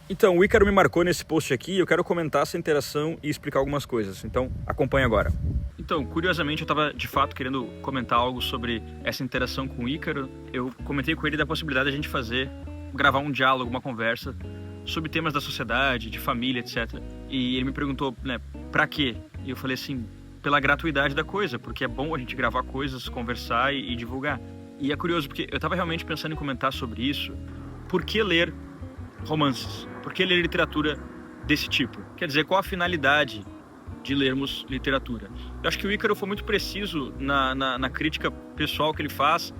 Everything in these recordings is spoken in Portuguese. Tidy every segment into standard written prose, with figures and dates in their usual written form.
Então, o Ícaro me marcou nesse post aqui e eu quero comentar essa interação e explicar algumas coisas. Então, acompanhe agora. Então, curiosamente, eu estava de fato querendo comentar algo sobre essa interação com o Ícaro. Eu comentei com ele da possibilidade de a gente gravar um diálogo, uma conversa sobre temas da sociedade, de família, etc. E ele me perguntou, né, pra quê? E eu falei assim, pela gratuidade da coisa, porque é bom a gente gravar coisas, conversar e divulgar. E é curioso, porque eu estava realmente pensando em comentar sobre isso. Por que ler romances? Por que ler literatura desse tipo? Quer dizer, qual a finalidade de lermos literatura? Eu acho que o Ícaro foi muito preciso na crítica pessoal que ele faz,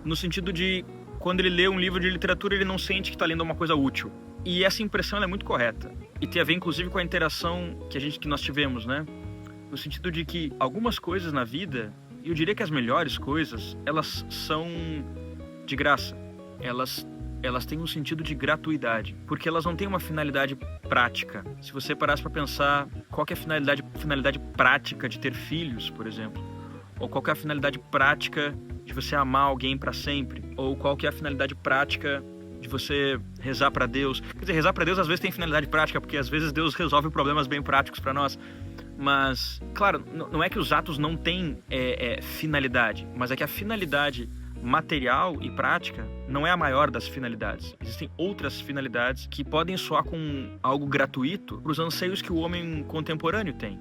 no sentido de, quando ele lê um livro de literatura, ele não sente que está lendo uma coisa útil. E essa impressão ela é muito correta. E tem a ver, inclusive, com a interação que nós tivemos, né? No sentido de que algumas coisas na vida, e eu diria que as melhores coisas, elas são de graça. Elas têm um sentido de gratuidade, porque elas não têm uma finalidade prática. Se você parasse para pensar qual que é a finalidade prática de ter filhos, por exemplo, ou qual que é a finalidade prática de você amar alguém para sempre, ou qual que é a finalidade prática de você rezar para Deus. Quer dizer, rezar para Deus às vezes tem finalidade prática, porque às vezes Deus resolve problemas bem práticos para nós. Mas, claro, não é que os atos não têm finalidade, mas é que a finalidade material e prática não é a maior das finalidades. Existem outras finalidades que podem soar com algo gratuito para os anseios que o homem contemporâneo tem.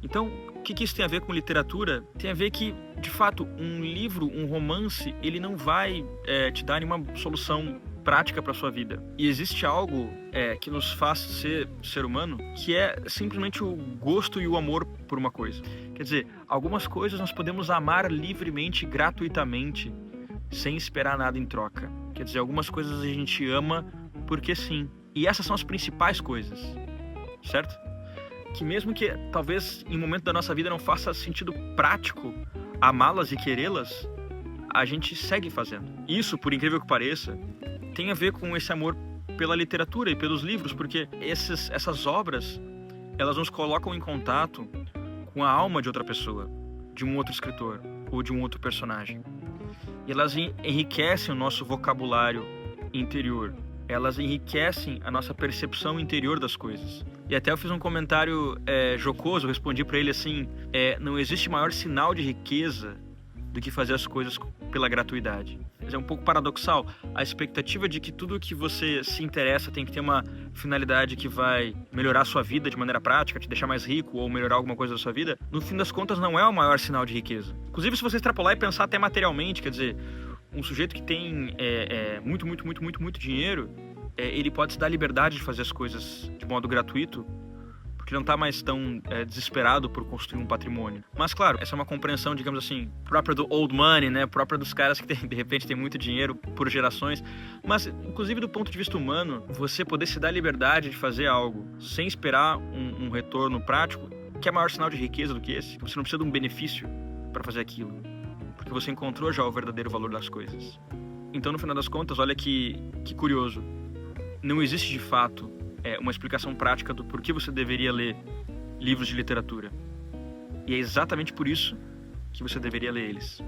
Então, o que isso tem a ver com literatura? Tem a ver que, de fato, um livro, um romance, ele não vai te dar nenhuma solução prática para a sua vida. E existe algo que nos faz ser humano, que é simplesmente o gosto e o amor por uma coisa. Quer dizer, algumas coisas nós podemos amar livremente, gratuitamente, sem esperar nada em troca. Quer dizer, algumas coisas a gente ama porque sim. E essas são as principais coisas, certo? Que mesmo que talvez em um momento da nossa vida não faça sentido prático amá-las e querê-las, a gente segue fazendo. Isso, por incrível que pareça, tem a ver com esse amor pela literatura e pelos livros, porque essas obras, elas nos colocam em contato com a alma de outra pessoa, de um outro escritor ou de um outro personagem. E elas enriquecem o nosso vocabulário interior. Elas enriquecem a nossa percepção interior das coisas. E até eu fiz um comentário jocoso, eu respondi para ele assim, não existe maior sinal de riqueza do que fazer as coisas pela gratuidade. É um pouco paradoxal. A expectativa de que tudo que você se interessa tem que ter uma finalidade que vai melhorar a sua vida de maneira prática, te deixar mais rico ou melhorar alguma coisa da sua vida, no fim das contas não é o maior sinal de riqueza. Inclusive, se você extrapolar e pensar até materialmente, quer dizer, um sujeito que tem muito dinheiro, ele pode se dar a liberdade de fazer as coisas de modo gratuito, porque não está mais tão desesperado por construir um patrimônio. Mas, claro, essa é uma compreensão, digamos assim, própria do old money, né? Própria dos caras que, de repente, têm muito dinheiro por gerações. Mas, inclusive, do ponto de vista humano, você poder se dar a liberdade de fazer algo sem esperar um retorno prático, que é maior sinal de riqueza do que esse. Você não precisa de um benefício para fazer aquilo, porque você encontrou já o verdadeiro valor das coisas. Então, no final das contas, olha que curioso. Não existe, de fato, uma explicação prática do porquê você deveria ler livros de literatura. E é exatamente por isso que você deveria ler eles.